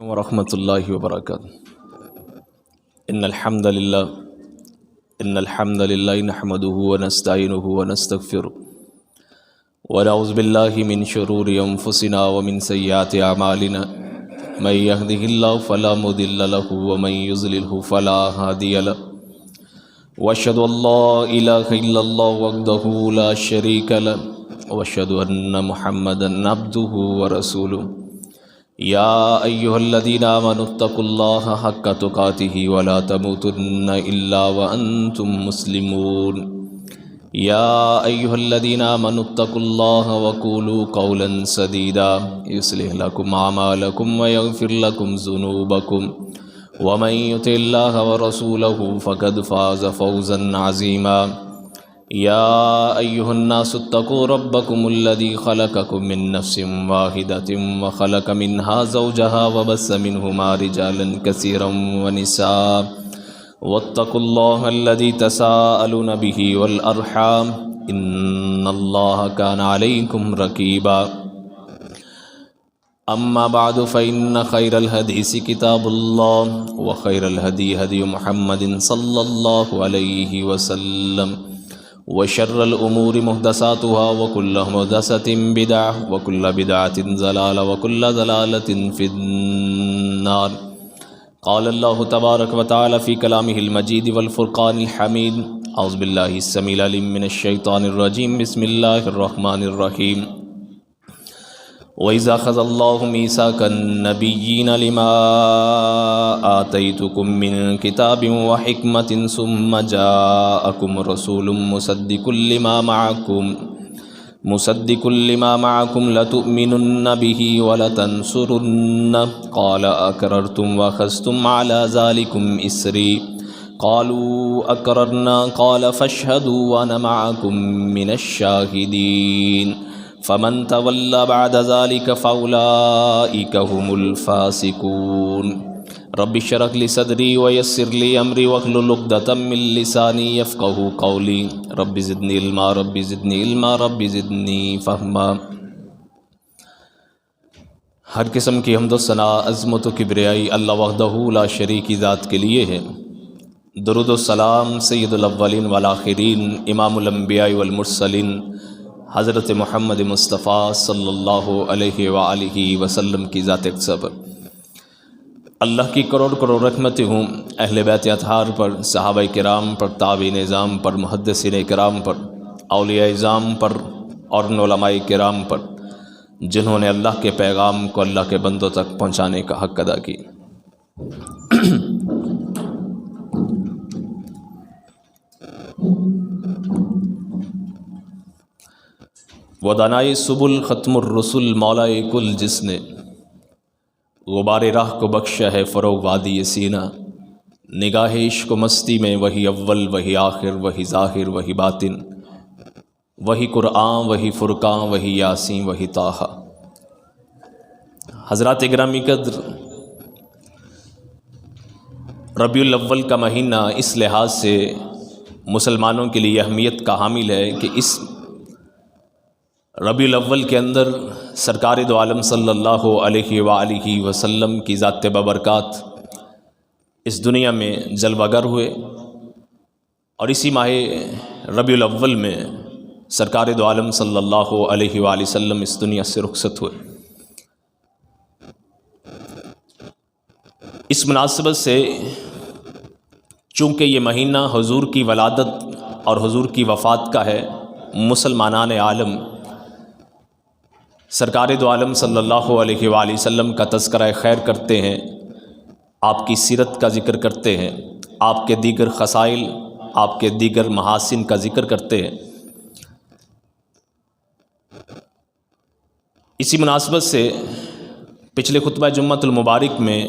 ورحمۃ اللہ وبرکاتہ۔ ان الحمد للہ نحمده ونستعینه ونستغفره ونعوذ باللہ من شرور انفسنا ومن سیئات اعمالنا من يهده الله فلا مضل له ومن يضلل فلا هادي له واشهد ان لا اله الا الله وحده لا شريك له واشهد ان محمدا عبده ورسوله یا ایہا الذین آمنوا اتقوا اللہ حق تقاته ولا تموتن الا وانتم مسلمون یا ایہا الذین آمنوا اتقوا اللہ وقولوا قولا سدیدا یصلح لکم اعمالکم ویغفر لکم ذنوبکم ومن یطع اللہ ورسولہ فقد فاز فوزا عظیما یا ایہا الناس اتقوا ربکم الذی خلقکم من نفس واحدۃ وخلق منها زوجها وبث منہما رجالا کثیرا ونساء واتقوا اللہ الذی تساءلون به والارحام ان اللہ کان علیکم رقیبا اما بعد فإن خیر الحدیث کتاب اللہ وخیر الہدی ہدی محمد صلی اللہ علیہ وسلم وشر الأمور محدثاتها وكل محدثة بدعة وكل بدعة ضلالة وكل ضلالة في النار قال الله تبارك وتعالى في كلامه المجيد والفرقان الحميد أعوذ بالله السميع العليم من الشيطان الرجيم بسم الله الرحمن الرحيم وَإِذَا أَخَذَ اللَّهُ مِيثَاقَ النَّبِيِّينَ لَمَا آتَيْتُكُم مِّن كِتَابٍ وَحِكْمَةٍ ثُمَّ جَاءَكُمْ رَسُولٌ مُصَدِّقٌ لِّمَا مَعَكُمْ لَتُؤْمِنُنَّ بِهِ وَلَتَنصُرُنَّهُ قَالَ أَقْرَرْتُمْ وَأَخَذْتُمْ عَلَىٰ ذَلِكُمْ إِصْرِي قَالُوا أَقْرَرْنَا قَالَ فَاشْهَدُوا وَأَنَا مَعَكُم مِّنَ الشَّاهِدِينَ فمن تولى بعد ذلك فأولئك هم الفاسقون رب اشرح لي صدري ويسر لي أمري واحلل عقدة من لساني يفقهوا قولي رب زدني علما رب زدني علما رب زدني فهما۔ ہر قسم کی حمد و ثنا عظمت و کبریائی اللہ وحدہ لا شریک کی ذات کے لیے ہے۔ درود و سلام سید الاولین والآخرین امام الانبیاء والمرسلین حضرت محمد مصطفیٰ صلی اللہ علیہ وآلہ وسلم کی ذات اقدس پر، اللہ کی کروڑ کروڑ رحمتیں ہوں اہل بیت اطہار پر، صحابہ کرام پر، تابعین اعظام پر، محدثین کرام پر، اولیاء اعظام پر اور علماء کرام پر جنہوں نے اللہ کے پیغام کو اللہ کے بندوں تک پہنچانے کا حق ادا کی۔ وہ دانائے سبل ختم الرسل مولائے کل جس نے غبار راہ کو بخشا ہے فروغ وادی سینہ، نگاہ عشق و مستی میں وہی اول وہی آخر وہی ظاہر وہی باطن، وہی قرآن وہی فرقان وہی یاسین وہی طٰہٰ۔ حضرات گرامی قدر، ربیع الاول کا مہینہ اس لحاظ سے مسلمانوں کے لیے اہمیت کا حامل ہے کہ اس ربیع الاول کے اندر سرکار دو عالم صلی اللہ علیہ وآلہ وسلم کی ذات ببرکات اس دنیا میں جلوہ گر ہوئے، اور اسی ماہ ربیع الاول میں سرکار دو عالم صلی اللہ علیہ وآلہ وسلم اس دنیا سے رخصت ہوئے۔ اس مناسبت سے چونکہ یہ مہینہ حضور کی ولادت اور حضور کی وفات کا ہے، مسلمانان عالم سرکار دو عالم صلی اللہ علیہ وآلہ وسلم کا تذکرہ خیر کرتے ہیں، آپ کی سیرت کا ذکر کرتے ہیں، آپ کے دیگر خصائل، آپ کے دیگر محاسن کا ذکر کرتے ہیں۔ اسی مناسبت سے پچھلے خطبہ جمعۃ المبارک میں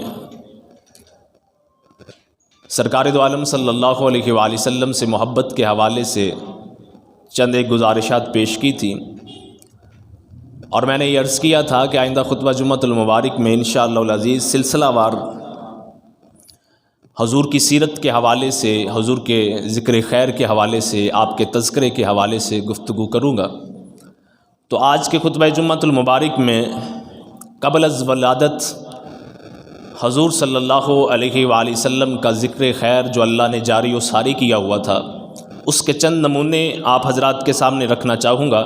سرکار دو عالم صلی اللہ علیہ وآلہ وسلم سے محبت کے حوالے سے چند ایک گزارشات پیش کی تھیں، اور میں نے یہ عرض کیا تھا کہ آئندہ خطبہ جمعۃ المبارک میں انشاءاللہ العزیز سلسلہ وار حضور کی سیرت کے حوالے سے، حضور کے ذکر خیر کے حوالے سے، آپ کے تذکرے کے حوالے سے گفتگو کروں گا۔ تو آج کے خطبہ جمعۃ المبارک میں قبل از ولادت حضور صلی اللہ علیہ وآلہ وسلم کا ذکر خیر جو اللہ نے جاری و ساری کیا ہوا تھا، اس کے چند نمونے آپ حضرات کے سامنے رکھنا چاہوں گا۔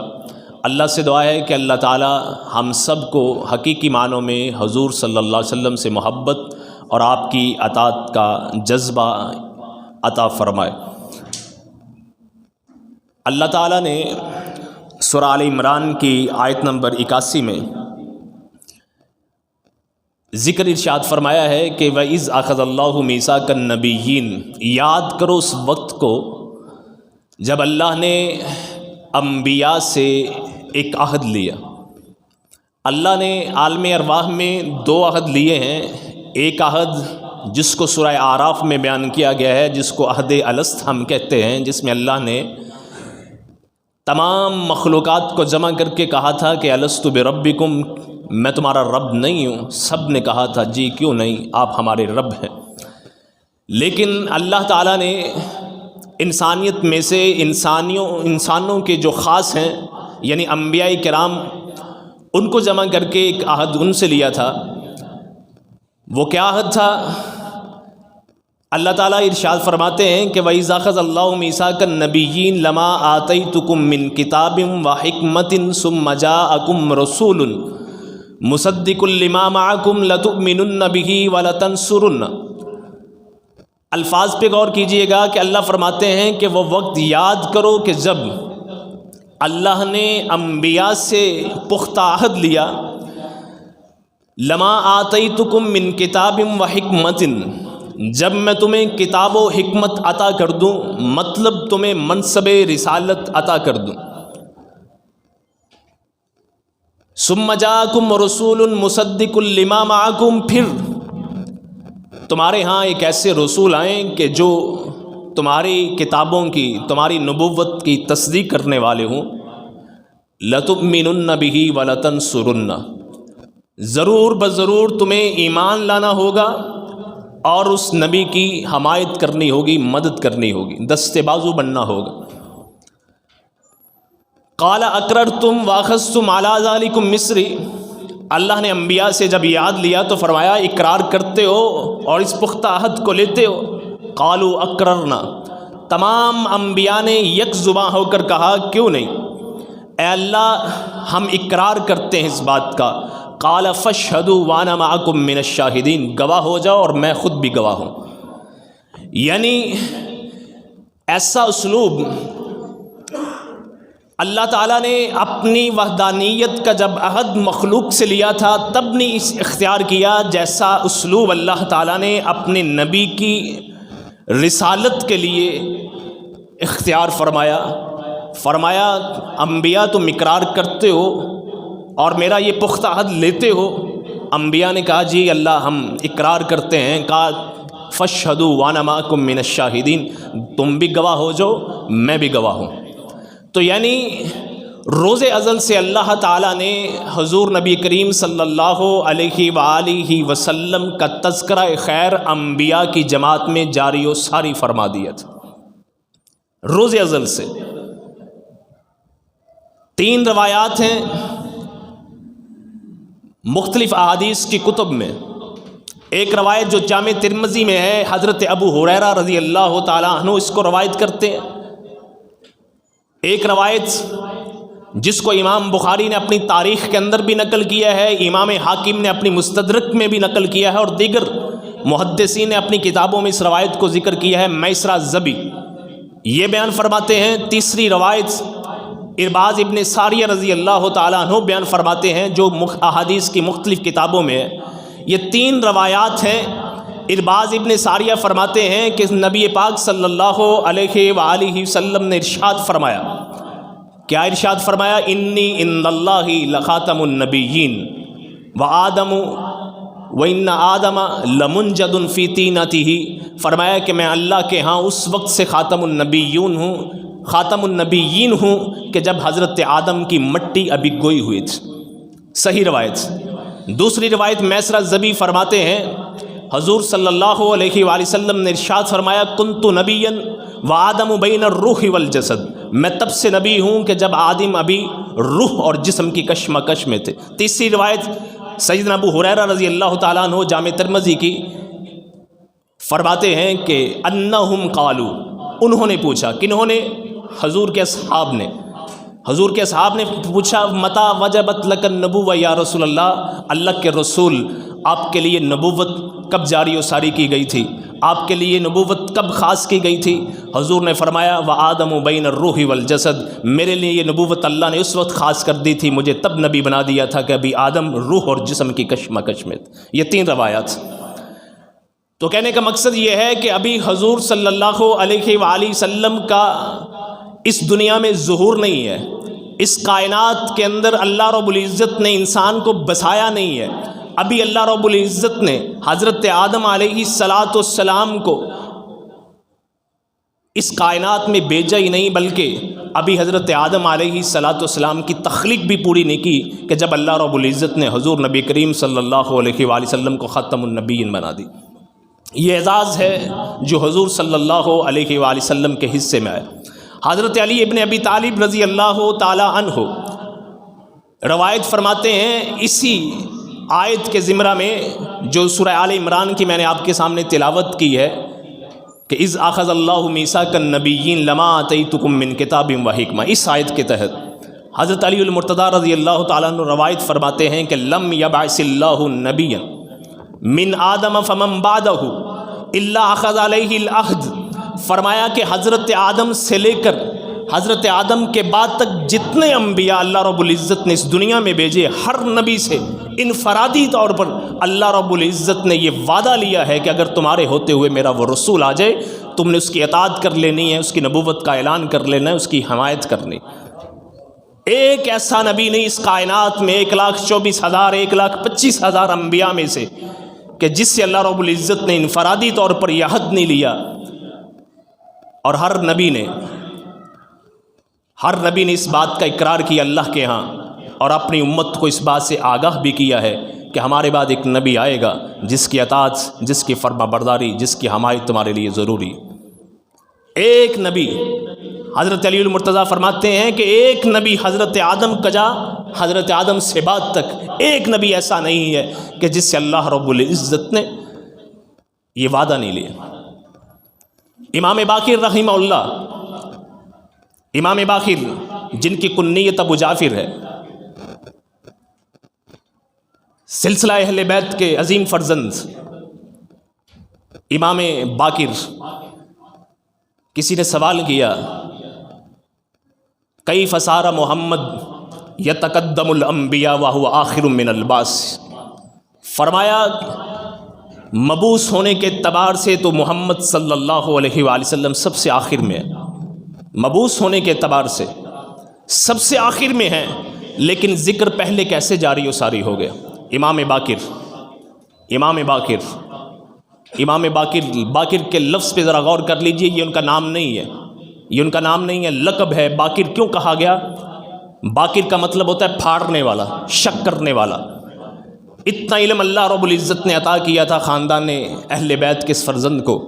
اللہ سے دعا ہے کہ اللہ تعالی ہم سب کو حقیقی معنوں میں حضور صلی اللہ علیہ وسلم سے محبت اور آپ کی اطاعت کا جذبہ عطا فرمائے۔ اللہ تعالیٰ نے سورہ آل عمران کی آیت نمبر 81 میں ذکر ارشاد فرمایا ہے کہ وَإِذْ أَخَذَ اللَّهُ مِيثَاقَ النَّبِيِّينَ، یاد کرو اس وقت کو جب اللہ نے انبیاء سے ایک عہد لیا۔ اللہ نے عالم ارواح میں 2 عہد لیے ہیں۔ ایک عہد جس کو سورہ اعراف میں بیان کیا گیا ہے، جس کو عہد الست ہم کہتے ہیں، جس میں اللہ نے تمام مخلوقات کو جمع کر کے کہا تھا کہ الست بربکم، میں تمہارا رب نہیں ہوں؟ سب نے کہا تھا جی کیوں نہیں، آپ ہمارے رب ہیں۔ لیکن اللہ تعالیٰ نے انسانیت میں سے انسانوں کے جو خاص ہیں یعنی انبیاء کرام، ان کو جمع کر کے ایک عہد ان سے لیا تھا۔ وہ کیا عہد تھا؟ اللہ تعالیٰ ارشاد فرماتے ہیں کہ وَإِذْ أَخَذَ اللَّهُ مِيثَاقَ النَّبِيِّينَ لَمَا آتَيْتُكُم مِّن كِتَابٍ وَحِكْمَةٍ ثُمَّ جَاءَكُمْ رَسُولٌ مُصَدِّقٌ لِّمَا مَعَكُمْ لَتُؤْمِنُنَّ بِهِ وَلَتَنصُرُنَّ۔ الفاظ پہ غور کیجئے گا کہ اللہ فرماتے ہیں کہ وہ وقت یاد کرو کہ جب اللہ نے انبیاء سے پختہ عہد لیا، لَمَا آتَيْتُكُم مِّن كِتَابٍ وَحِكْمَةٍ، جب میں تمہیں کتاب و حکمت عطا کر دوں، مطلب تمہیں منصب رسالت عطا کر دوں۔ ثم جاءکم رسول مصدق لما معکم، پھر تمہارے ہاں ایک ایسے رسول آئیں کہ جو تمہاری کتابوں کی، تمہاری نبوت کی تصدیق کرنے والے ہوں۔ لتؤمنن بہ ولتنصرن، ضرور بضرور تمہیں ایمان لانا ہوگا اور اس نبی کی حمایت کرنی ہوگی، مدد کرنی ہوگی، دستے بازو بننا ہوگا۔ قال اقررتم واخذتم علی ذلکم مصری، اللہ نے انبیاء سے جب یاد لیا تو فرمایا اقرار کرتے ہو اور اس پختہ عہد کو لیتے ہو؟ قالوا اقررنا، تمام انبیاء نے یک زباں ہو کر کہا کیوں نہیں، اے اللہ ہم اقرار کرتے ہیں اس بات کا۔ قال فاشهدوا وانا معكم من الشاہدین، گواہ ہو جاؤ اور میں خود بھی گواہ ہوں۔ یعنی ایسا اسلوب اللہ تعالیٰ نے اپنی وحدانیت کا جب عہد مخلوق سے لیا تھا تب نہیں اس اختیار کیا، جیسا اسلوب اللہ تعالیٰ نے اپنے نبی کی رسالت کے لیے اختیار فرمایا انبیاء تم اقرار کرتے ہو اور میرا یہ پختہ عہد لیتے ہو؟ انبیاء نے کہا جی اللہ ہم اقرار کرتے ہیں۔ کہا فاشهدوا وانا معكم من الشاہدین، تم بھی گواہ ہو جاؤ میں بھی گواہ ہوں۔ تو یعنی روز ازل سے اللہ تعالیٰ نے حضور نبی کریم صلی اللہ علیہ وآلہ وسلم کا تذکرہ خیر انبیاء کی جماعت میں جاری و ساری فرما دیا تھا روز ازل سے۔ 3 روایات ہیں مختلف احادیث کی کتب میں۔ ایک روایت جو جامع ترمذی میں ہے، حضرت ابو ہریرہ رضی اللہ تعالیٰ عنہ اس کو روایت کرتے ہیں۔ ایک روایت جس کو امام بخاری نے اپنی تاریخ کے اندر بھی نقل کیا ہے، امام حاکم نے اپنی مستدرک میں بھی نقل کیا ہے، اور دیگر محدثین نے اپنی کتابوں میں اس روایت کو ذکر کیا ہے۔ میسرہ زبی یہ بیان فرماتے ہیں۔ تیسری روایت ارباز ابن ساریہ رضی اللہ تعالیٰ عنہ بیان فرماتے ہیں، جو احادیث کی مختلف کتابوں میں ہے۔ یہ 3 روایات ہیں۔ ارباز ابن ساریہ فرماتے ہیں کہ نبی پاک صلی اللہ علیہ وآلہ وسلم نے ارشاد فرمایا، کیا ارشاد فرمایا؟ انی ان اللہ لخاتم النبیین وآدم وان آدم لمنجد فی طینتہ، فرمایا کہ میں اللہ کے ہاں اس وقت سے خاتم النبیین ہوں کہ جب حضرت آدم کی مٹی ابھی گوئی ہوئی تھی۔ صحیح روایت۔ دوسری روایت میسرہ زبی فرماتے ہیں حضور صلی اللہ علیہ وآلہ وسلم نے ارشاد فرمایا کنت نبیا وآدم بین الروح والجسد، میں تب سے نبی ہوں کہ جب آدم ابھی روح اور جسم کی کشمکش میں تھے۔ تیسری روایت سیدنا ابو ہریرہ رضی اللہ تعالیٰ عنہ جامع ترمذی کی فرماتے ہیں کہ انہم قالو، انہوں نے پوچھا، کنہوں نے؟ حضور کے اصحاب نے۔ حضور کے اصحاب نے پوچھا متا وجبت لک النبوہ یا رسول اللہ، اللہ کے رسول آپ کے لیے نبوت کب جاری و ساری کی گئی تھی؟ آپ کے لیے نبوت کب خاص کی گئی تھی؟ حضور نے فرمایا وآدم بین الروح والجسد، میرے لیے یہ نبوت اللہ نے اس وقت خاص کر دی تھی، مجھے تب نبی بنا دیا تھا کہ ابھی آدم روح اور جسم کی کشمکش میں تھے۔ یہ 3 روایات۔ تو کہنے کا مقصد یہ ہے کہ ابھی حضور صلی اللہ علیہ وآلہ وسلم کا اس دنیا میں ظہور نہیں ہے، اس کائنات کے اندر اللہ رب العزت نے انسان کو بسایا نہیں ہے، ابھی اللہ رب العزت نے حضرت آدم علیہ السلام کو اس کائنات میں بھیجا ہی نہیں، بلکہ ابھی حضرت آدم علیہ السلام کی تخلیق بھی پوری نہیں کی کہ جب اللہ رب العزت نے حضور نبی کریم صلی اللہ علیہ وآلہ وسلم کو ختم النبیین بنا دی۔ یہ اعزاز ہے جو حضور صلی اللہ علیہ وآلہ وسلم کے حصے میں آئے۔ حضرت علی ابن ابی طالب رضی اللہ تعالی عنہ روایت فرماتے ہیں اسی آیت کے زمرہ میں جو سورہ آل عمران کی میں نے آپ کے سامنے تلاوت کی ہے کہ اذ اخذ اللہ میثاق النبیین لما آتیتکم من کتاب و حکمہ، اس آیت کے تحت حضرت علی المرتضیٰ رضی اللہ تعالیٰ عنہ روایت فرماتے ہیں کہ لم یبعث اللہ نبیا من آدم فمن بعدہ الا اخذ علیہ العہد، فرمایا کہ حضرت آدم سے لے کر حضرت آدم کے بعد تک جتنے انبیاء اللہ رب العزت نے اس دنیا میں بھیجے، ہر نبی سے انفرادی طور پر اللہ رب العزت نے یہ وعدہ لیا ہے کہ اگر تمہارے ہوتے ہوئے میرا وہ رسول آ جائے تم نے اس کی اطاعت کر لینی ہے، اس کی نبوت کا اعلان کر لینا ہے، اس کی حمایت کرنی۔ ایک ایسا نبی نہیں اس کائنات میں 1,24,000 1,25,000 انبیاء میں سے کہ جس سے اللہ رب العزت نے انفرادی طور پر یہ عہد نہیں لیا، اور ہر نبی نے اس بات کا اقرار کیا اللہ کے ہاں، اور اپنی امت کو اس بات سے آگاہ بھی کیا ہے کہ ہمارے بعد ایک نبی آئے گا جس کی اطاعت، جس کی فرما برداری، جس کی حمایت تمہارے لیے ضروری۔ ایک نبی، حضرت علی المرتضیٰ فرماتے ہیں کہ ایک نبی حضرت آدم کجا حضرت آدم سے بعد تک ایک نبی ایسا نہیں ہے کہ جس سے اللہ رب العزت نے یہ وعدہ نہیں لیا۔ امام باقر رحمہ اللہ، امام باقر جن کی کنیت ابو جعفر ہے، سلسلہ اہل بیت کے عظیم فرزند امام باقر، کسی نے سوال کیا کیف صار محمد یتقدم الانبیاء وہو آخر من الباس، فرمایا مبعوث ہونے کے اعتبار سے تو محمد صلی اللہ علیہ وآلہ وسلم سب سے آخر میں ہے، مبعوث ہونے کے اعتبار سے سب سے آخر میں ہیں، لیکن ذکر پہلے کیسے جاری و ساری ہو گیا؟ امام باقر کے لفظ پہ ذرا غور کر لیجئے، یہ ان کا نام نہیں ہے، یہ ان کا نام نہیں ہے، لقب ہے۔ باقر کیوں کہا گیا؟ باقر کا مطلب ہوتا ہے پھاڑنے والا، شک کرنے والا۔ اتنا علم اللہ رب العزت نے عطا کیا تھا خاندان اہل بیت کے اس فرزند کو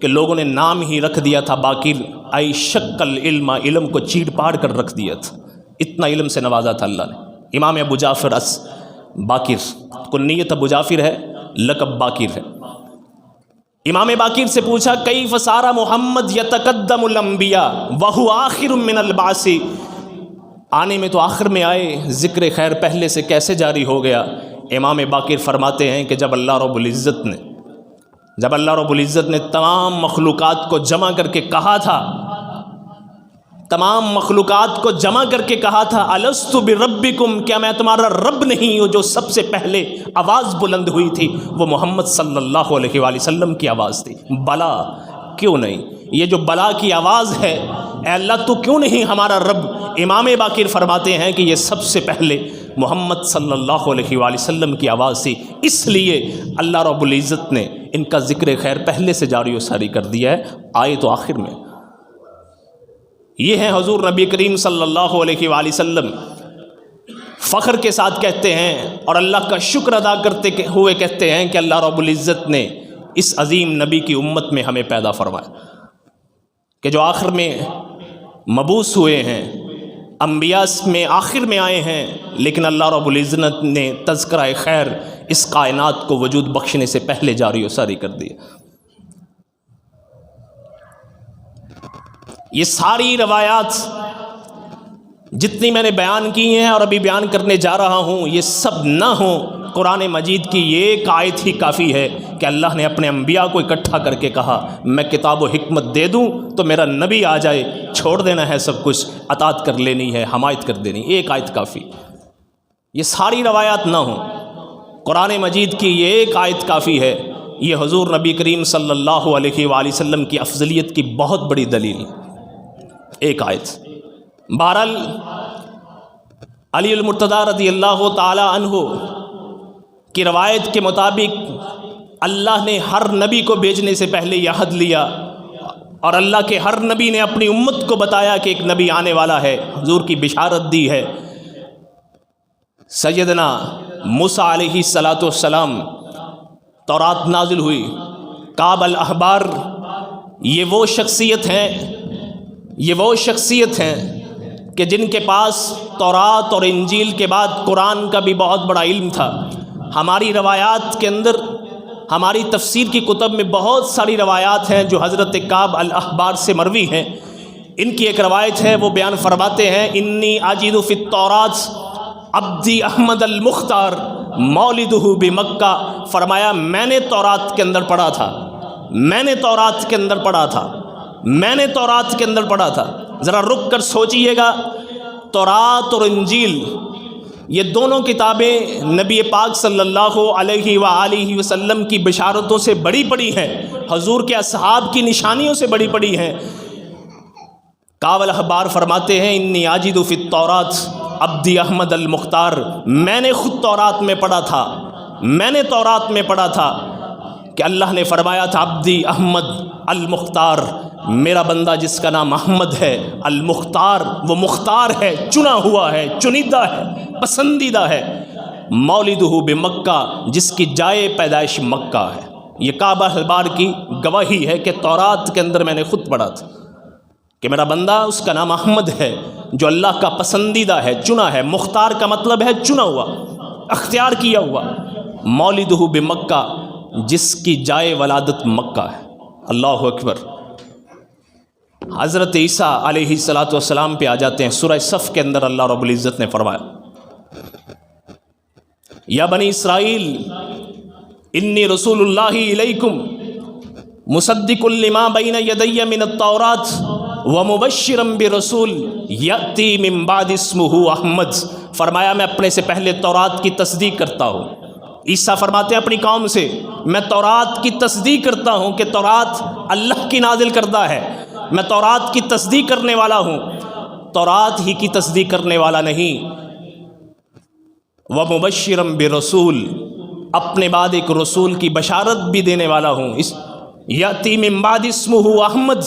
کہ لوگوں نے نام ہی رکھ دیا تھا باقر، ای شک العلم، علم کو چیڑ پاڑ کر رکھ دیا تھا، اتنا علم سے نوازا تھا اللہ نے۔ امام ابو جعفر باقر، کنیت ابو جعفر ہے، لقب باقر ہے۔ امام باقر سے پوچھا کیف صار محمد یتقدم الانبیاء وہو آخر من البعث، آنے میں تو آخر میں آئے، ذکر خیر پہلے سے کیسے جاری ہو گیا؟ امام باقر فرماتے ہیں کہ جب اللہ رب العزت نے تمام مخلوقات کو جمع کر کے کہا تھا، الست بربکم، کیا میں تمہارا رب نہیں ہوں؟ جو سب سے پہلے آواز بلند ہوئی تھی وہ محمد صلی اللہ علیہ وآلہ وسلم کی آواز تھی۔ بلا، کیوں نہیں؟ یہ جو بلا کی آواز ہے، اے اللہ تو کیوں نہیں ہمارا رب؟ امام باقر فرماتے ہیں کہ یہ سب سے پہلے محمد صلی اللہ علیہ وآلہ وسلم کی آواز تھی، اس لیے اللہ رب العزت نے ان کا ذکر خیر پہلے سے جاری و ساری کر دیا ہے، آئے تو آخر میں۔ یہ ہیں حضور نبی کریم صلی اللہ علیہ وآلہ وسلم، فخر کے ساتھ کہتے ہیں اور اللہ کا شکر ادا کرتے ہوئے کہتے ہیں کہ اللہ رب العزت نے اس عظیم نبی کی امت میں ہمیں پیدا فرمایا کہ جو آخر میں مبعوث ہوئے ہیں، انبیاء میں آخر میں آئے ہیں، لیکن اللہ رب العزت نے تذکرہ خیر اس کائنات کو وجود بخشنے سے پہلے جاری و ساری کر دیا۔ یہ ساری روایات جتنی میں نے بیان کی ہیں اور ابھی بیان کرنے جا رہا ہوں، یہ سب نہ ہوں قرآن مجید کی یہ ایک آیت ہی کافی ہے کہ اللہ نے اپنے انبیاء کو اکٹھا کر کے کہا میں کتاب و حکمت دے دوں تو میرا نبی آ جائے، چھوڑ دینا ہے سب کچھ، اطاعت کر لینی ہے، حمایت کر دینی، ایک آیت کافی۔ یہ ساری روایات نہ ہوں، قرآن مجید کی یہ ایک آیت کافی ہے۔ یہ حضور نبی کریم صلی اللہ علیہ وآلہ وسلم کی افضلیت کی بہت بڑی دلیل، ایک آیت۔ بہرحال علی المرتضیٰ رضی اللہ تعالی عنہ کی روایت کے مطابق اللہ نے ہر نبی کو بھیجنے سے پہلے یہ عہد لیا، اور اللہ کے ہر نبی نے اپنی امت کو بتایا کہ ایک نبی آنے والا ہے، حضور کی بشارت دی ہے۔ سیدنا موسیٰ علیہ السلام تورات نازل ہوئی، کعب الاحبار یہ وہ شخصیت ہیں کہ جن کے پاس تورات اور انجیل کے بعد قرآن کا بھی بہت بڑا علم تھا۔ ہماری روایات کے اندر، ہماری تفسیر کی کتب میں بہت ساری روایات ہیں جو حضرت کعب الاحبار سے مروی ہیں۔ ان کی ایک روایت ہے، وہ بیان فرماتے ہیں انی اجد فی التورات عبدی احمد المختار مولدہ بمکہ، فرمایا میں نے تورات کے اندر پڑھا تھا۔ ذرا رک کر سوچئے گا، تورات اور انجیل یہ دونوں کتابیں نبی پاک صلی اللہ علیہ وآلہ وسلم کی بشارتوں سے بڑی پڑی ہیں، حضور کے اصحاب کی نشانیوں سے بڑی پڑی ہیں۔ کعب الاحبار فرماتے ہیں انی اجد فی التورات عبدی احمد المختار، میں نے خود تورات میں پڑھا تھا کہ اللہ نے فرمایا تھا عبدی احمد المختار، میرا بندہ جس کا نام احمد ہے، المختار وہ مختار ہے، چنا ہوا ہے، چنیدہ ہے، پسندیدہ ہے، مولدہ بمکہ جس کی جائے پیدائش مکہ ہے۔ یہ کعب الاحبار کی گواہی ہے کہ تورات کے اندر میں نے خود پڑھا تھا کہ میرا بندہ اس کا نام احمد ہے، جو اللہ کا پسندیدہ ہے، چنا ہے۔ مختار کا مطلب ہے چنا ہوا، اختیار کیا ہوا۔ مولدہ بمکہ جس کی جائے ولادت مکہ ہے۔ اللہ اکبر۔ حضرت عیسیٰ علیہ السلام پہ آ جاتے ہیں۔ سورہ صف کے اندر اللہ رب العزت نے فرمایا یا بنی اسرائیل انی رسول اللہ الیکم مصدق لما بین یدی من التورات ومبشرا برسول یأتی من بعد اسمہ احمد، فرمایا میں اپنے سے پہلے تورات کی تصدیق کرتا ہوں۔ عیسیٰ فرماتے ہیں اپنی قوم سے میں تورات کی تصدیق کرتا ہوں کہ تورات اللہ کی نازل کردہ ہے، میں تورات کی تصدیق کرنے والا ہوں، تورات ہی کی تصدیق کرنے والا نہیں۔ وَمُبَشِّرًا بِرَسُول، اپنے بعد ایک رسول کی بشارت بھی دینے والا ہوں، یأتی من بعد اسمہ احمد،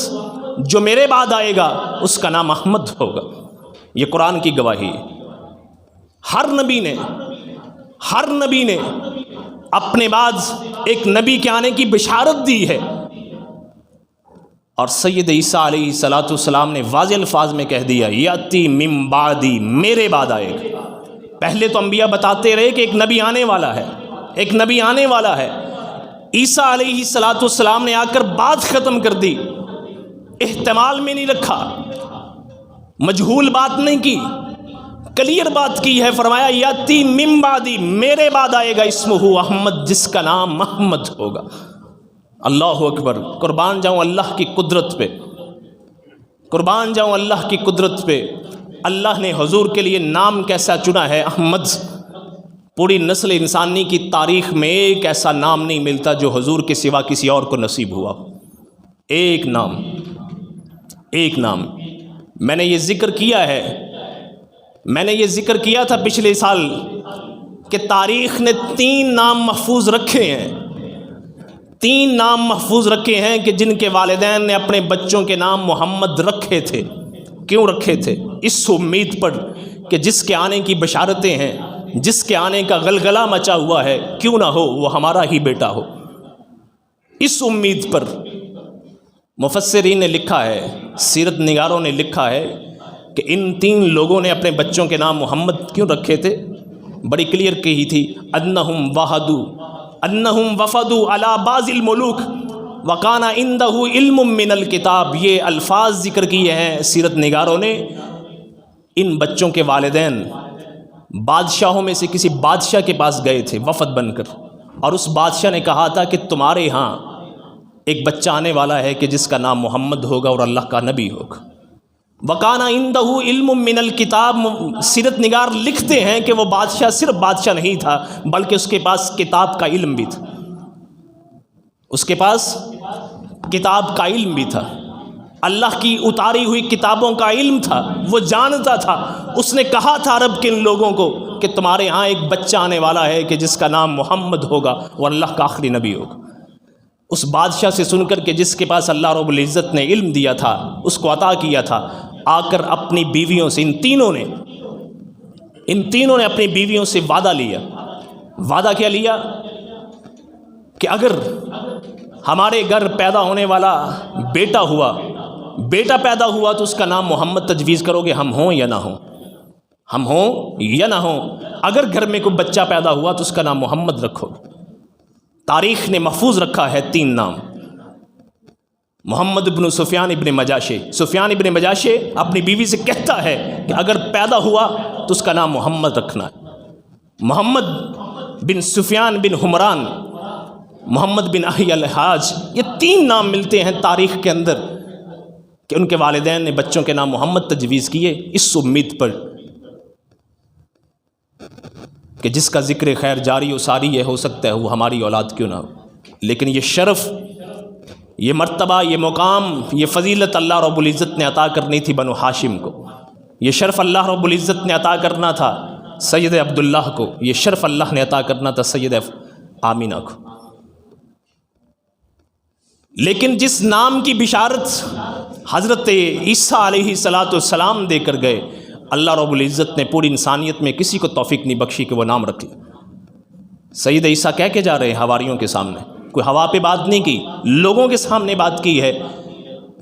جو میرے بعد آئے گا اس کا نام احمد ہوگا۔ یہ قرآن کی گواہی ہے۔ ہر نبی نے اپنے بعد ایک نبی کے آنے کی بشارت دی ہے، اور سید عیسیٰ علیہ السلام نے واضح الفاظ میں کہہ دیا یاتی من بعدی، میرے بعد آئے گا۔ پہلے تو انبیاء بتاتے رہے کہ ایک نبی آنے والا ہے، عیسیٰ علیہ السلام نے آ کر بات ختم کر دی، احتمال میں نہیں رکھا، مجہول بات نہیں کی، کلیئر بات کی ہے۔ فرمایا یاتی من بعدی، میرے بعد آئے گا اسمہ احمد، جس کا نام محمد ہوگا۔ اللہ اکبر۔ قربان جاؤں اللہ کی قدرت پہ، اللہ نے حضور کے لیے نام کیسا چنا ہے، احمد۔ پوری نسل انسانی کی تاریخ میں ایک ایسا نام نہیں ملتا جو حضور کے سوا کسی اور کو نصیب ہوا۔ ایک نام۔ میں نے یہ ذکر کیا تھا پچھلے سال کہ تاریخ نے 3 نام محفوظ رکھے ہیں کہ جن کے والدین نے اپنے بچوں کے نام محمد رکھے تھے۔ کیوں رکھے تھے؟ اس امید پر کہ جس کے آنے کی بشارتیں ہیں، جس کے آنے کا غلغلہ مچا ہوا ہے، کیوں نہ ہو وہ ہمارا ہی بیٹا ہو۔ اس امید پر مفسرین نے لکھا ہے، سیرت نگاروں نے لکھا ہے کہ کہ ان تین لوگوں نے اپنے بچوں کے نام محمد کیوں رکھے تھے؟ بڑی کلیئر کہی تھی، انہم وفدوا علی بعض الملوک وکان عندہ علم من الکتاب. یہ الفاظ ذکر کیے ہیں سیرت نگاروں نے. ان بچوں کے والدین بادشاہوں میں سے کسی بادشاہ کے پاس گئے تھے وفد بن کر، اور اس بادشاہ نے کہا تھا کہ تمہارے ہاں ایک بچہ آنے والا ہے کہ جس کا نام محمد ہوگا اور اللہ کا نبی ہوگا. وَقَانَ عِنْدَهُ عِلْمٌ مِّنَ الْكِتَابِ. سیرت نگار لکھتے ہیں کہ وہ بادشاہ صرف بادشاہ نہیں تھا بلکہ اس کے پاس کتاب کا علم بھی تھا. اس کے پاس کتاب کا علم بھی تھا، اللہ کی اتاری ہوئی کتابوں کا علم تھا، وہ جانتا تھا. اس نے کہا تھا عرب کے ان لوگوں کو کہ تمہارے ہاں ایک بچہ آنے والا ہے کہ جس کا نام محمد ہوگا اور اللہ کا آخری نبی ہوگا. اس بادشاہ سے سن کر کے جس کے پاس اللہ رب العزت نے علم دیا تھا، اس کو عطا کیا تھا، آ کر اپنی بیویوں سے ان تینوں نے اپنی بیویوں سے وعدہ لیا. وعدہ کیا لیا؟ کہ اگر ہمارے گھر پیدا ہونے والا بیٹا پیدا ہوا تو اس کا نام محمد تجویز کرو گے، ہم ہوں یا نہ ہوں. اگر گھر میں کوئی بچہ پیدا ہوا تو اس کا نام محمد رکھو. تاریخ نے محفوظ رکھا ہے 3 نام. محمد بن سفیان ابن مجاشے. سفیان ابن مجاشے اپنی بیوی سے کہتا ہے کہ اگر پیدا ہوا تو اس کا نام محمد رکھنا ہے. محمد بن سفیان بن حمران، محمد بن احی الحاج، یہ 3 نام ملتے ہیں تاریخ کے اندر کہ ان کے والدین نے بچوں کے نام محمد تجویز کیے اس امید پر کہ جس کا ذکر خیر جاری و ساری یہ ہو سکتا ہے وہ ہماری اولاد کیوں نہ ہو. لیکن یہ شرف، یہ مرتبہ، یہ مقام، یہ فضیلت اللہ رب العزت نے عطا کرنی تھی بنو ہاشم کو. یہ شرف اللہ رب العزت نے عطا کرنا تھا سید عبداللہ کو. یہ شرف اللہ نے عطا کرنا تھا سید آمینہ کو. لیکن جس نام کی بشارت حضرت عیسیٰ علیہ السلام دے کر گئے، اللہ رب العزت نے پوری انسانیت میں کسی کو توفیق نہیں بخشی کہ وہ نام رکھ لے. سید عیسیٰ کہہ کے جا رہے ہیں حواریوں کے سامنے، کوئی ہوا پہ بات نہیں کی، لوگوں کے سامنے بات کی ہے.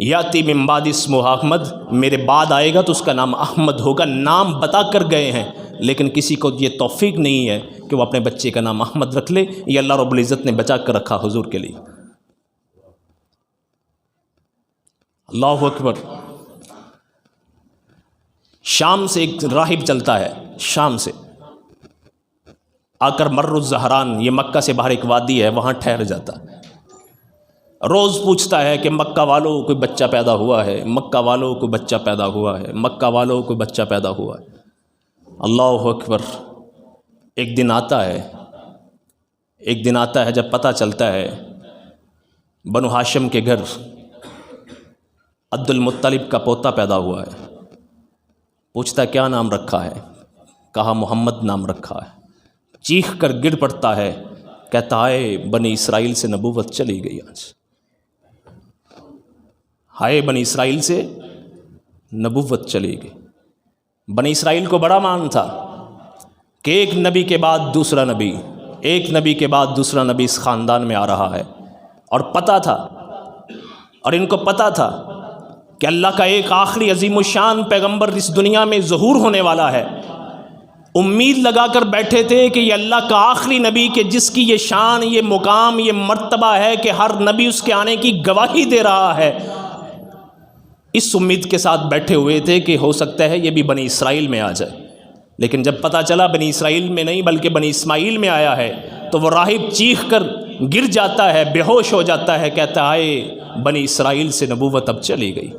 یاتی من بعد اسمہ احمد، میرے بعد آئے گا تو اس کا نام احمد ہوگا. نام بتا کر گئے ہیں لیکن کسی کو یہ توفیق نہیں ہے کہ وہ اپنے بچے کا نام احمد رکھ لے. یہ اللہ رب العزت نے بچا کر رکھا حضور کے لیے. اللہ اکبر. شام سے ایک راہب چلتا ہے، شام سے آ کر مر الزہران، یہ مکہ سے باہر ایک وادی ہے، وہاں ٹھہر جاتا ہے. روز پوچھتا ہے کہ مکہ والوں کوئی بچہ پیدا ہوا ہے، مکہ والوں کو بچہ پیدا ہوا ہے، مکہ والوں کو بچہ پیدا ہوا ہے. اللہ اکبر. ایک دن آتا ہے جب پتہ چلتا ہے بنو ہاشم کے گھر عبد المطلب کا پوتا پیدا ہوا ہے. پوچھتا ہے کیا نام رکھا ہے؟ کہا محمد نام رکھا ہے. چیخ کر گر پڑتا ہے، کہتا ہے بنی اسرائیل سے نبوت چلی گئی. آج ہائے بنی اسرائیل سے نبوت چلی گئی. بنی اسرائیل کو بڑا مان تھا کہ ایک نبی کے بعد دوسرا نبی، ایک نبی کے بعد دوسرا نبی اس خاندان میں آ رہا ہے. اور پتہ تھا، اور ان کو پتہ تھا کہ اللہ کا ایک آخری عظیم الشان پیغمبر اس دنیا میں ظہور ہونے والا ہے. امید لگا کر بیٹھے تھے کہ یہ اللہ کا آخری نبی کہ جس کی یہ شان، یہ مقام، یہ مرتبہ ہے کہ ہر نبی اس کے آنے کی گواہی دے رہا ہے. اس امید کے ساتھ بیٹھے ہوئے تھے کہ ہو سکتا ہے یہ بھی بنی اسرائیل میں آ جائے. لیکن جب پتہ چلا بنی اسرائیل میں نہیں بلکہ بنی اسماعیل میں آیا ہے تو وہ راہب چیخ کر گر جاتا ہے، بے ہوش ہو جاتا ہے، کہتا ہے بنی اسرائیل سے نبوت اب چلی گئی.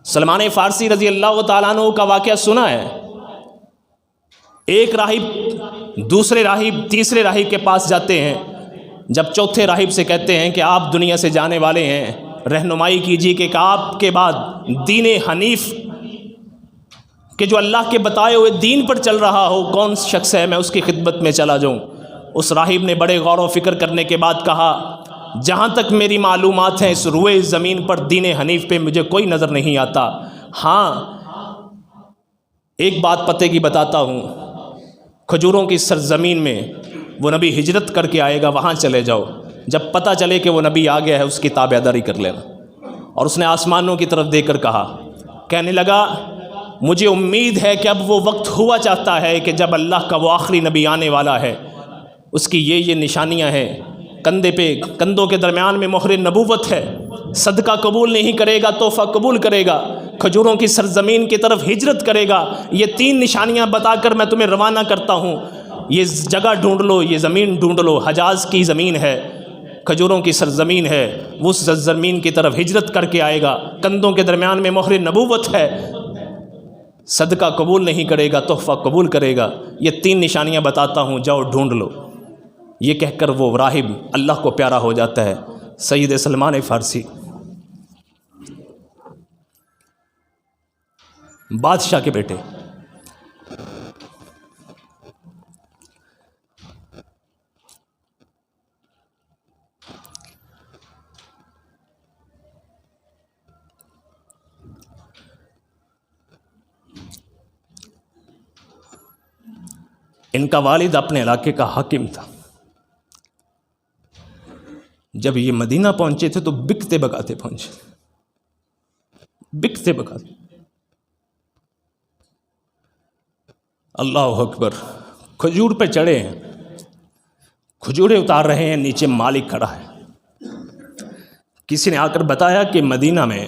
سلمان فارسی رضی اللہ تعالیٰ عنہ کا واقعہ سنا ہے. ایک راہب دوسرے راہب تیسرے راہب کے پاس جاتے ہیں. جب چوتھے راہب سے کہتے ہیں کہ آپ دنیا سے جانے والے ہیں، رہنمائی کیجیے کہ آپ کے بعد دین حنیف کہ جو اللہ کے بتائے ہوئے دین پر چل رہا ہو کون شخص ہے، میں اس کی خدمت میں چلا جاؤں. اس راہب نے بڑے غور و فکر کرنے کے بعد کہا جہاں تک میری معلومات ہیں اس روئے زمین پر دین حنیف پہ مجھے کوئی نظر نہیں آتا. ہاں ایک بات پتے کی بتاتا ہوں، کھجوروں کی سرزمین میں وہ نبی ہجرت کر کے آئے گا، وہاں چلے جاؤ. جب پتہ چلے کہ وہ نبی آ گیا ہے اس کی تابعداری کر لینا. اور اس نے آسمانوں کی طرف دیکھ کر کہا، کہنے لگا مجھے امید ہے کہ اب وہ وقت ہوا چاہتا ہے کہ جب اللہ کا وہ آخری نبی آنے والا ہے، اس کی یہ نشانیاں ہیں، کندھے پہ کندھوں کے درمیان میں مہر نبوت ہے، صدقہ قبول نہیں کرے گا تحفہ قبول کرے گا، کھجوروں کی سرزمین کی طرف ہجرت کرے گا۔ یہ 3 نشانیاں بتا کر میں تمہیں روانہ کرتا ہوں، یہ جگہ ڈھونڈ لو، یہ زمین ڈھونڈ لو، حجاز کی زمین ہے، کھجوروں کی سرزمین ہے، وہ اس زمین کی طرف ہجرت کر کے آئے گا، کندھوں کے درمیان میں مہر نبوت ہے، صدقہ قبول نہیں کرے گا تحفہ قبول کرے گا، یہ 3 نشانیاں بتاتا ہوں، جاؤ ڈھونڈ لو۔ یہ کہہ کر وہ راہب اللہ کو پیارا ہو جاتا ہے، سید سلمان فارسی بادشاہ کے بیٹے۔ ان کا والد اپنے علاقے کا حاکم تھا۔ جب یہ مدینہ پہنچے تھے تو بکتے بکاتے پہنچے، بکتے بکاتے۔ اللہ اکبر، کھجور پہ چڑھے ہیں، کھجوریں اتار رہے ہیں، نیچے مالک کھڑا ہے۔ کسی نے آ کر بتایا کہ مدینہ میں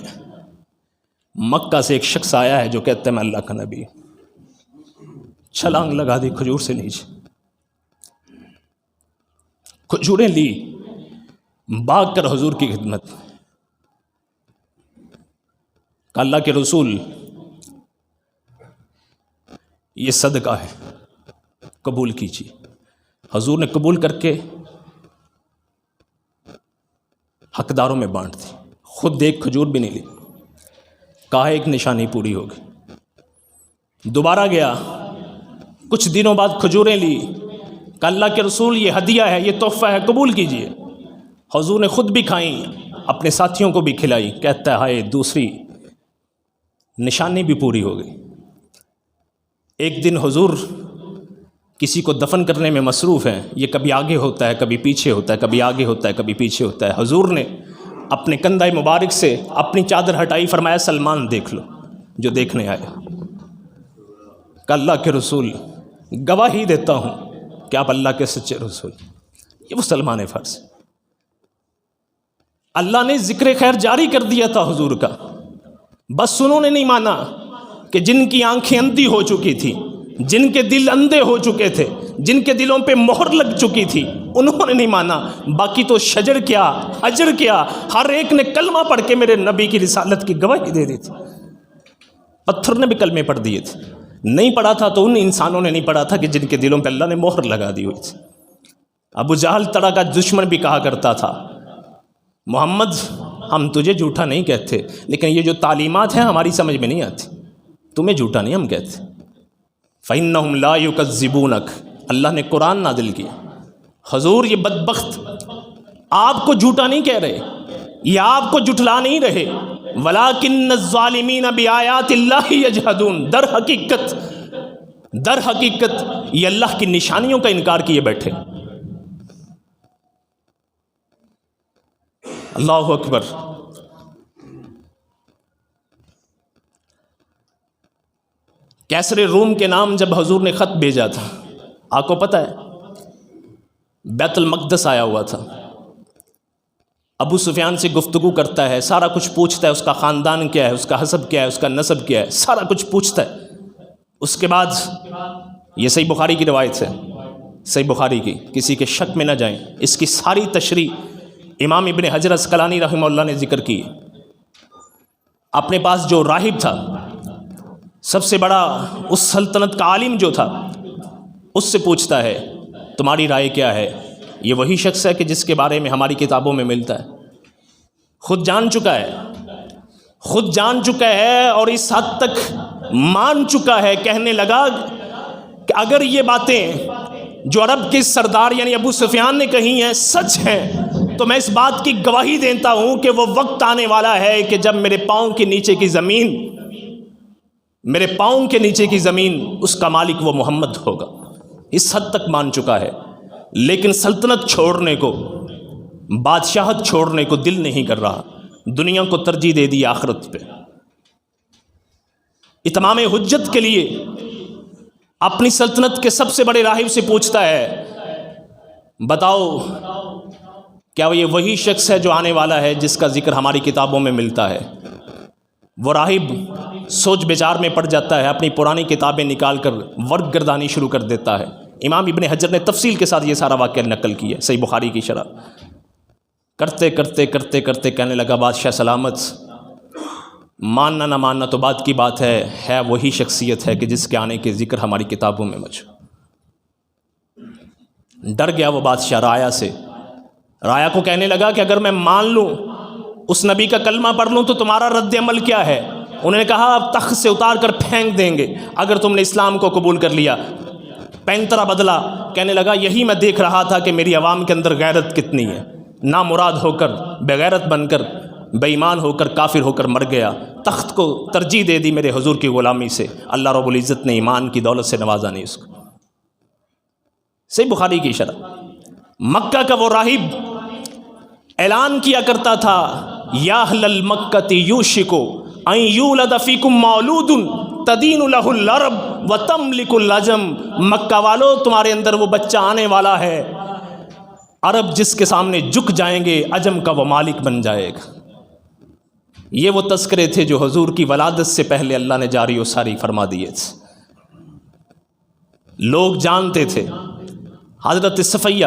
مکہ سے ایک شخص آیا ہے جو کہتا ہے میں اللہ کا نبی۔ چھلانگ لگا دی کھجور سے نیچے، کھجوریں لی، بھاگ کر حضور کی خدمت، کہ اللہ کے رسول یہ صدقہ ہے، قبول کیجیے۔ حضور نے قبول کر کے حقداروں میں بانٹ دی، خود ایک کھجور بھی نہیں لی، کہا ایک نشانی پوری ہوگی۔ دوبارہ گیا، کچھ دنوں بعد کھجوریں لی، کہ اللہ کے رسول یہ ہدیہ ہے، یہ تحفہ ہے، قبول کیجیے۔ حضور نے خود بھی کھائیں، اپنے ساتھیوں کو بھی کھلائی، کہتا ہے ہائے دوسری نشانی بھی پوری ہو گئی۔ ایک دن حضور کسی کو دفن کرنے میں مصروف ہیں، یہ کبھی آگے ہوتا ہے کبھی پیچھے ہوتا ہے، کبھی آگے ہوتا ہے کبھی پیچھے ہوتا ہے۔ حضور نے اپنے کندھے مبارک سے اپنی چادر ہٹائی، فرمایا سلمان دیکھ لو جو دیکھنے آیا۔ کہ اللہ کے رسول گواہی دیتا ہوں کہ آپ اللہ کے سچے رسول۔ یہ وہ سلمان فارسی، اللہ نے ذکر خیر جاری کر دیا تھا حضور کا، بس انہوں نے نہیں مانا کہ جن کی آنکھیں اندھی ہو چکی تھی، جن کے دل اندھے ہو چکے تھے، جن کے دلوں پہ مہر لگ چکی تھی، انہوں نے نہیں مانا۔ باقی تو شجر کیا حجر کیا، ہر ایک نے کلمہ پڑھ کے میرے نبی کی رسالت کی گواہی دے دی تھی۔ پتھر نے بھی کلمے پڑھ دیے تھے، نہیں پڑھا تھا تو ان انسانوں نے نہیں پڑھا تھا کہ جن کے دلوں پہ اللہ نے مہر لگا دی ہوئی تھی۔ ابو جہل طرح کا دشمن بھی کہا کرتا تھا محمد ہم تجھے جھوٹا نہیں کہتے، لیکن یہ جو تعلیمات ہیں ہماری سمجھ میں نہیں آتی، تمہیں جھوٹا نہیں ہم کہتے۔ فَإِنَّهُمْ لَا يُكَذِّبُونَكَ، اللہ نے قرآن نازل کیا۔ حضور یہ بدبخت آپ کو جھوٹا نہیں کہہ رہے، یہ آپ کو جھٹلا نہیں رہے، وَلَٰكِنَّ الظَّالِمِينَ بِآيَاتِ اللَّهِ يَجْحَدُونَ، در حقیقت یہ اللہ کی نشانیوں کا انکار کیے بیٹھے۔ اللہ اکبر۔ کیسر روم کے نام جب حضور نے خط بھیجا تھا، آپ کو پتہ ہے بیت المقدس آیا ہوا تھا، ابو سفیان سے گفتگو کرتا ہے، سارا کچھ پوچھتا ہے، اس کا خاندان کیا ہے، اس کا حسب کیا ہے، اس کا نسب کیا ہے، سارا کچھ پوچھتا ہے۔ اس کے بعد یہ صحیح بخاری کی روایت ہے، صحیح بخاری کی، کسی کے شک میں نہ جائیں، اس کی ساری تشریح امام ابن حجر اسقلانی رحمہ اللہ نے ذکر کی۔ اپنے پاس جو راہب تھا، سب سے بڑا اس سلطنت کا عالم جو تھا، اس سے پوچھتا ہے تمہاری رائے کیا ہے؟ یہ وہی شخص ہے کہ جس کے بارے میں ہماری کتابوں میں ملتا ہے، خود جان چکا ہے، خود جان چکا ہے اور اس حد تک مان چکا ہے، کہنے لگا کہ اگر یہ باتیں جو عرب کے سردار یعنی ابو سفیان نے کہی ہیں سچ ہیں تو میں اس بات کی گواہی دیتا ہوں کہ وہ وقت آنے والا ہے کہ جب میرے پاؤں کے نیچے کی زمین، میرے پاؤں کے نیچے کی زمین، اس کا مالک وہ محمد ہوگا۔ اس حد تک مان چکا ہے، لیکن سلطنت چھوڑنے کو، بادشاہت چھوڑنے کو دل نہیں کر رہا۔ دنیا کو ترجیح دے دی آخرت پہ، اتمام حجت کے لیے اپنی سلطنت کے سب سے بڑے راہب سے پوچھتا ہے بتاؤ کیا یہ وہی شخص ہے جو آنے والا ہے جس کا ذکر ہماری کتابوں میں ملتا ہے؟ وہ راہب سوچ بچار میں پڑ جاتا ہے، اپنی پرانی کتابیں نکال کر ورق گردانی شروع کر دیتا ہے۔ امام ابن حجر نے تفصیل کے ساتھ یہ سارا واقعہ نقل کی ہے صحیح بخاری کی شرح۔ کرتے کرتے کرتے کرتے کہنے لگا بادشاہ سلامت، ماننا نہ ماننا تو بات کی بات ہے وہی شخصیت ہے کہ جس کے آنے کے ذکر ہماری کتابوں میں موجود۔ ڈر گیا وہ بادشاہ رایا سے، رایا کو کہنے لگا کہ اگر میں مان لوں اس نبی کا کلمہ پڑھ لوں تو تمہارا رد عمل کیا ہے؟ انہوں نے کہا اب تخت سے اتار کر پھینک دیں گے اگر تم نے اسلام کو قبول کر لیا۔ پینترا بدلا، کہنے لگا یہی میں دیکھ رہا تھا کہ میری عوام کے اندر غیرت کتنی ہے، نامراد ہو کر، بغیرت بن کر، بے ایمان ہو کر، کافر ہو کر مر گیا، تخت کو ترجیح دے دی میرے حضور کی غلامی سے۔ اللہ رب العزت نے ایمان کی دولت سے نوازا نہیں اس کو۔ صحیح بخاری کی شرح۔ مکہ کا وہ راہب اعلان کیا کرتا تھا یا اہل المکۃ یوشک ان یولد فیکم مولود تدین لہ العرب وتملک العجم، مکہ والو تمہارے اندر وہ بچہ آنے والا ہے، عرب جس کے سامنے جھک جائیں گے، عجم کا وہ مالک بن جائے گا۔ یہ وہ تذکرے تھے جو حضور کی ولادت سے پہلے اللہ نے جاری و ساری فرما دیے تھے۔ لوگ جانتے تھے حضرت صفیہ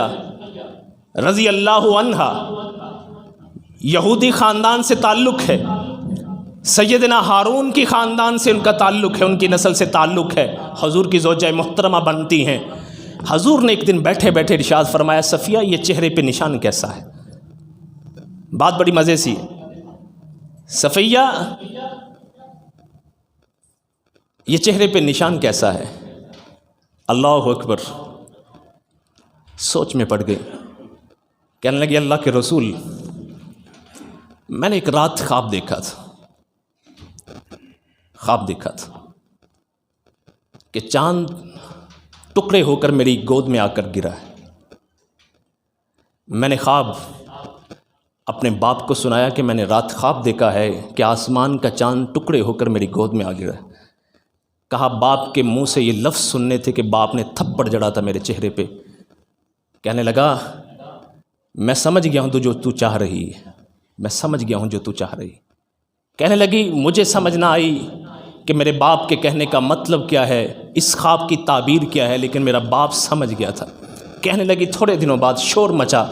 رضی اللہ عنہا یہودی خاندان سے تعلق ہے، سیدنا ہارون کی خاندان سے ان کا تعلق ہے، ان کی نسل سے تعلق ہے، حضور کی زوجہ محترمہ بنتی ہیں۔ حضور نے ایک دن بیٹھے بیٹھے ارشاد فرمایا صفیہ یہ چہرے پہ نشان کیسا ہے؟ بات بڑی مزے سی ہے۔ صفیہ یہ چہرے پہ نشان کیسا ہے؟ اللہ اکبر، سوچ میں پڑ گئی، کہنے لگی اللہ کے رسول میں نے ایک رات خواب دیکھا تھا کہ چاند ٹکڑے ہو کر میری گود میں آ کر گرا ہے۔ میں نے خواب اپنے باپ کو سنایا کہ میں نے رات خواب دیکھا ہے کہ آسمان کا چاند ٹکڑے ہو کر میری گود میں آ گرا ہے۔ کہا باپ کے منہ سے یہ لفظ سننے تھے کہ باپ نے تھپڑ جڑا تھا میرے چہرے پہ۔ کہنے لگا میں سمجھ گیا ہوں جو تو چاہ رہی ہے، میں سمجھ گیا ہوں جو تو چاہ رہی۔ کہنے لگی مجھے سمجھ نہ آئی کہ میرے باپ کے کہنے کا مطلب کیا ہے، اس خواب کی تعبیر کیا ہے، لیکن میرا باپ سمجھ گیا تھا۔ کہنے لگی تھوڑے دنوں بعد شور مچا،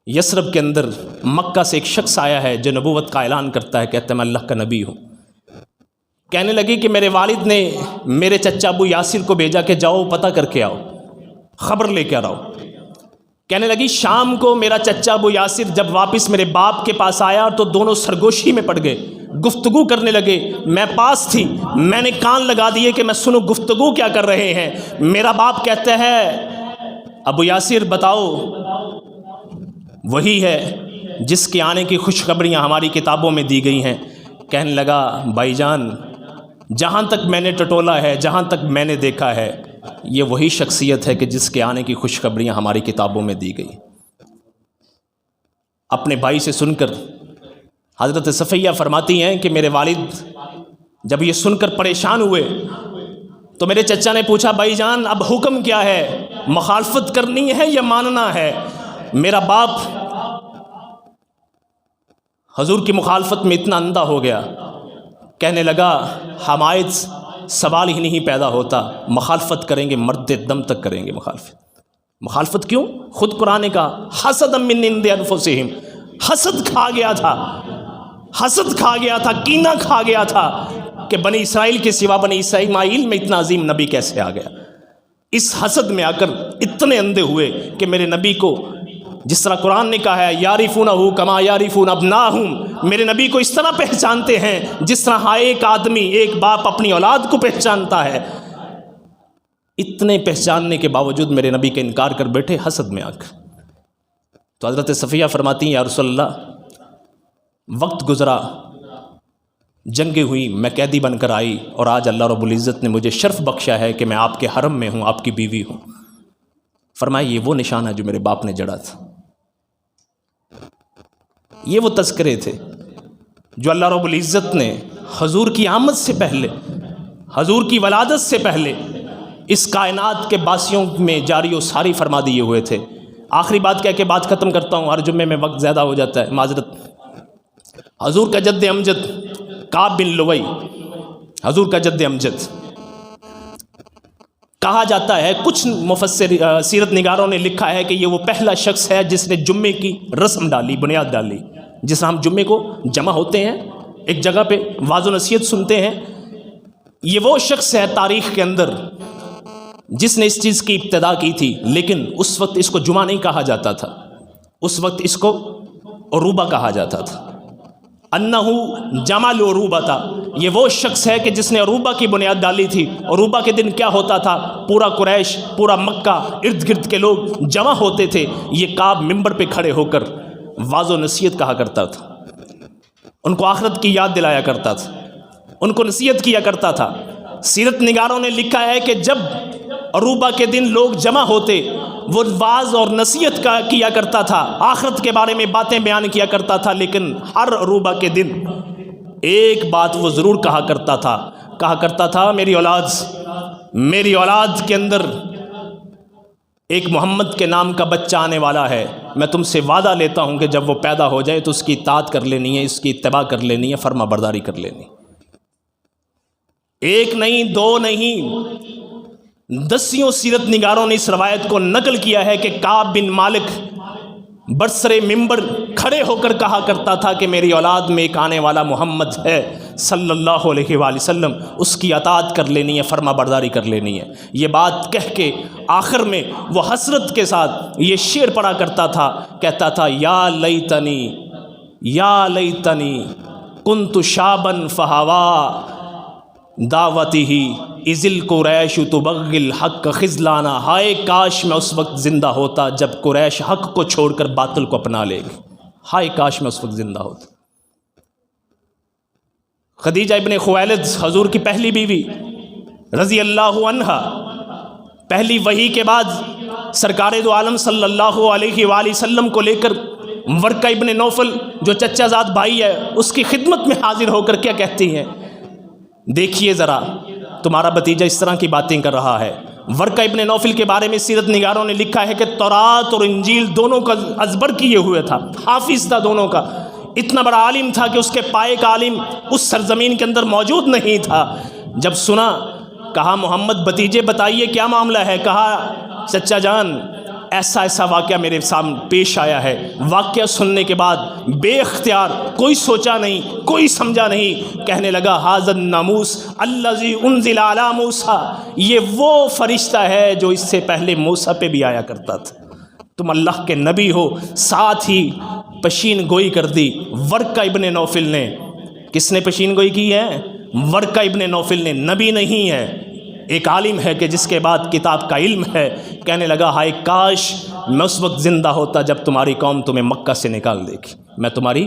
یثرب کے اندر مکہ سے ایک شخص آیا ہے جو نبوت کا اعلان کرتا ہے، کہتا ہے میں اللہ کا نبی ہوں۔ کہنے لگی کہ میرے والد نے میرے چچا ابو یاسر کو بھیجا کہ جاؤ پتہ کر کے آؤ، خبر لے کے آؤ۔ کہنے لگی شام کو میرا چچا ابو یاسر جب واپس میرے باپ کے پاس آیا تو دونوں سرگوشی میں پڑ گئے، گفتگو کرنے لگے۔ میں پاس تھی، میں نے کان لگا دیے کہ میں سنوں گفتگو کیا کر رہے ہیں۔ میرا باپ کہتا ہے ابو یاسر بتاؤ وہی ہے جس کے آنے کی خوشخبریاں ہماری کتابوں میں دی گئی ہیں۔ کہنے لگا بھائی جان جہاں تک میں نے ٹٹولا ہے، جہاں تک میں نے دیکھا ہے، یہ وہی شخصیت ہے کہ جس کے آنے کی خوشخبریاں ہماری کتابوں میں دی گئی۔ اپنے بھائی سے سن کر حضرت صفیہ فرماتی ہیں کہ میرے والد جب یہ سن کر پریشان ہوئے تو میرے چچا نے پوچھا بھائی جان اب حکم کیا ہے، مخالفت کرنی ہے یا ماننا ہے؟ میرا باپ حضور کی مخالفت میں اتنا اندھا ہو گیا، کہنے لگا حمایت سوال ہی نہیں پیدا ہوتا، مخالفت کریں گے مرد دم تک کریں گے۔ مخالفت کیوں؟ خود قرآن کا حسد من عند انفسہم، حسد کھا گیا تھا، کینہ کھا گیا تھا کہ بنی اسرائیل کے سوا بنی اسماعیل میں اتنا عظیم نبی کیسے آ گیا۔ اس حسد میں آ کر اتنے اندھے ہوئے کہ میرے نبی کو جس طرح قرآن نے کہا ہے یعرفونہ کما یعرفون ابناہم، میرے نبی کو اس طرح پہچانتے ہیں جس طرح ایک آدمی ایک باپ اپنی اولاد کو پہچانتا ہے۔ اتنے پہچاننے کے باوجود میرے نبی کا انکار کر بیٹھے حسد میں آ کر۔ تو حضرت صفیہ فرماتی ہیں یا رسول اللہ وقت گزرا، جنگیں ہوئی، میں قیدی بن کر آئی، اور آج اللہ رب العزت نے مجھے شرف بخشا ہے کہ میں آپ کے حرم میں ہوں، آپ کی بیوی ہوں۔ فرمایا یہ وہ نشان ہے جو میرے باپ نے جڑا تھا۔ یہ وہ تذکرے تھے جو اللہ رب العزت نے حضور کی آمد سے پہلے، حضور کی ولادت سے پہلے اس کائنات کے باسیوں میں جاری و ساری فرما دیے ہوئے تھے۔ آخری بات کہہ کے بات ختم کرتا ہوں، ہر جمعے میں وقت زیادہ ہو جاتا ہے، معذرت۔ حضور کا جد امجد کعب بن لؤی، حضور کا جد امجد کہا جاتا ہے، کچھ مفسر سیرت نگاروں نے لکھا ہے کہ یہ وہ پہلا شخص ہے جس نے جمعے کی رسم ڈالی، بنیاد ڈالی، جس ہم جمعے کو جمع ہوتے ہیں ایک جگہ پہ واعظ و نصیحت سنتے ہیں۔ یہ وہ شخص ہے تاریخ کے اندر جس نے اس چیز کی ابتدا کی تھی، لیکن اس وقت اس کو جمعہ نہیں کہا جاتا تھا، اس وقت اس کو عروبہ کہا جاتا تھا۔ انہو جمال عروبہ تھا، یہ وہ شخص ہے کہ جس نے عروبہ کی بنیاد ڈالی تھی۔ عروبہ کے دن کیا ہوتا تھا؟ پورا قریش، پورا مکہ، ارد گرد کے لوگ جمع ہوتے تھے۔ یہ کعب ممبر پہ کھڑے ہو کر واعظ و نصیحت کہا کرتا تھا، ان کو آخرت کی یاد دلایا کرتا تھا، ان کو نصیحت کیا کرتا تھا۔ سیرت نگاروں نے لکھا ہے کہ جب عروبہ کے دن لوگ جمع ہوتے، وہ وعظ اور نصیحت کیا کرتا تھا، آخرت کے بارے میں باتیں بیان کیا کرتا تھا، لیکن ہر عروبہ کے دن ایک بات وہ ضرور کہا کرتا تھا، میری اولاد کے اندر ایک محمد کے نام کا بچہ آنے والا ہے، میں تم سے وعدہ لیتا ہوں کہ جب وہ پیدا ہو جائے تو اس کی اطاعت کر لینی ہے، اس کی اتباع کر لینی ہے، فرما برداری کر لینی۔ ایک نہیں، دو نہیں، دسیوں سیرت نگاروں نے اس روایت کو نقل کیا ہے کہ کعب بن مالک برسر ممبر کھڑے ہو کر کہا کرتا تھا کہ میری اولاد میں ایک آنے والا محمد ہے صلی اللہ علیہ وآلہ وسلم، اس کی اطاعت کر لینی ہے، فرما برداری کر لینی ہے۔ یہ بات کہہ کے آخر میں وہ حسرت کے ساتھ یہ شعر پڑھا کرتا تھا، کہتا تھا یا لیتنی کنت شابا فہوا دعوتی ازل قریش تبغی الحق خذلانا، ہائے کاش میں اس وقت زندہ ہوتا جب قریش حق کو چھوڑ کر باطل کو اپنا لے گی، ہائے کاش میں اس وقت زندہ ہوتا۔ خدیجہ ابن خویلد حضور کی پہلی بیوی رضی اللہ عنہا، پہلی وحی کے بعد سرکار دو عالم صلی اللہ علیہ وآلہ وسلم کو لے کر ورقہ ابن نوفل جو چچا زاد بھائی ہے اس کی خدمت میں حاضر ہو کر کیا کہتی ہیں؟ دیکھیے ذرا تمہارا بھتیجا اس طرح کی باتیں کر رہا ہے۔ ورقہ ابن نوفل کے بارے میں سیرت نگاروں نے لکھا ہے کہ تورات اور انجیل دونوں کا ازبر کیے ہوئے تھا، حافظ تھا دونوں کا، اتنا بڑا عالم تھا کہ اس کے پائے کا عالم اس سرزمین کے اندر موجود نہیں تھا۔ جب سنا، کہا محمد بھتیجے بتائیے کیا معاملہ ہے؟ کہا چچا جان ایسا واقعہ میرے سامنے پیش آیا ہے۔ واقعہ سننے کے بعد بے اختیار، کوئی سوچا نہیں، کوئی سمجھا نہیں، کہنے لگا ھذا الناموس الذی انزل علی موسیٰ، یہ وہ فرشتہ ہے جو اس سے پہلے موسیٰ پہ بھی آیا کرتا تھا، تم اللہ کے نبی ہو۔ ساتھ ہی پشین گوئی کر دی ورقہ ابن نوفل نے۔ کس نے پشین گوئی کی ہے؟ ورقہ ابن نوفل نے۔ نبی نہیں ہے، ایک عالم ہے کہ جس کے بعد کتاب کا علم ہے۔ کہنے لگا ہائے کاش میں اس وقت زندہ ہوتا جب تمہاری قوم تمہیں مکہ سے نکال دے گی، میں تمہاری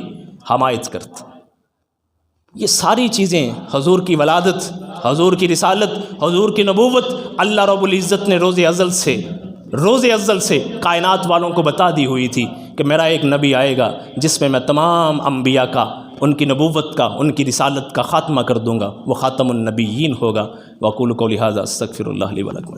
حمایت کرتا۔ یہ ساری چیزیں حضور کی ولادت، حضور کی رسالت، حضور کی نبوت اللہ رب العزت نے روز ازل سے کائنات والوں کو بتا دی ہوئی تھی کہ میرا ایک نبی آئے گا جس میں تمام انبیاء کا، ان کی نبوت کا، ان کی رسالت کا خاتمہ کر دوں گا، وہ خاتم النبیین ہوگا۔ وأقول قولی ھذا استغفر اللہ لی ولکم۔